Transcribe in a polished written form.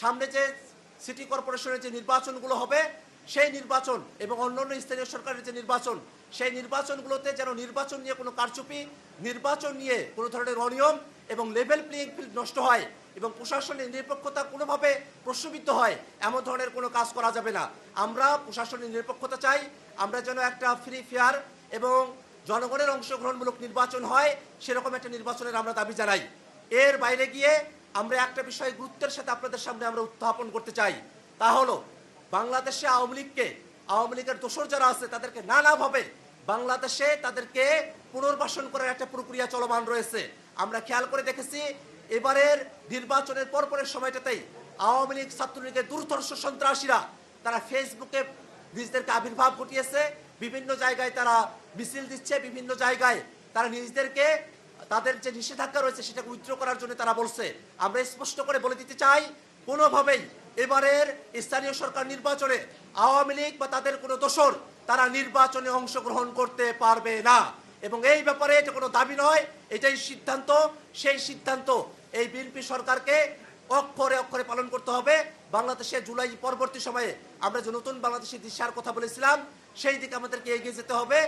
সামনে যে সিটি কর্পোরেশনের যে নির্বাচনগুলো হবে সেই নির্বাচন এবং অন্যান্য স্থানীয় সরকারের যে নির্বাচন সেই নির্বাচনগুলোতে যেন নির্বাচন নিয়ে কোনো কারচুপি, নির্বাচন নিয়ে কোনো ধরনের অনিয়ম এবং লেভেল প্লেইং ফিল্ড নষ্ট হয় এবং প্রশাসনের নিরপেক্ষতা কোনোভাবে প্রশ্নবিদ্ধ হয়, এমন ধরনের কোনো কাজ করা যাবে না। আমরা প্রশাসনের নিরপেক্ষতা চাই, আমরা যেন একটা ফ্রি ফেয়ার এবং জনগণের অংশগ্রহণমূলক নির্বাচন হয়, সেরকম একটা নির্বাচনের আমরা দাবি জানাই। এর বাইরে গিয়ে আমরা একটা বিষয় গুরুত্বের সাথে আপনাদের সামনে আমরা উত্থাপন করতে চাই, তা হলো বাংলাদেশে আওয়ামী লীগের দোসর যারা আছে তাদেরকে নানাভাবে বাংলাদেশে তাদেরকে পুনর্বাসন করার একটা প্রক্রিয়া চলমান রয়েছে। আমরা খেয়াল করে দেখেছি এবারের নির্বাচনের পরপরের সময়টাতেই আওয়ামী লীগ ছাত্রলীগের দুর্ধর্ষ সন্ত্রাসীরা তারা ফেসবুকে নিজেদেরকে আবির্ভাব ঘটিয়েছে, বিভিন্ন জায়গায় তারা মিছিল দিচ্ছে, বিভিন্ন জায়গায় তারা নিজেদেরকে তাদের যে নিষেধাজ্ঞা রয়েছে সেটাকে উইথড্র করার জন্য তারা বলছে। আমরা স্পষ্ট করে বলে দিতে চাই, কোনোভাবেই এবারের স্থানীয় সরকার নির্বাচনে আওয়ামী লীগ বা তাদের কোনো দোসর তারা নির্বাচনে অংশগ্রহণ করতে পারবে না এবং এই ব্যাপারে এটা কোনো দাবি নয়, এটাই সিদ্ধান্ত। সেই সিদ্ধান্ত এই বিএনপি সরকারকে অক্ষরে অক্ষরে পালন করতে হবে। বাংলাদেশে জুলাই পরবর্তী সময়ে আমরা যে নতুন বাংলাদেশের দিশার কথা বলেছিলাম সেই দিকে আমাদেরকে এগিয়ে যেতে হবে।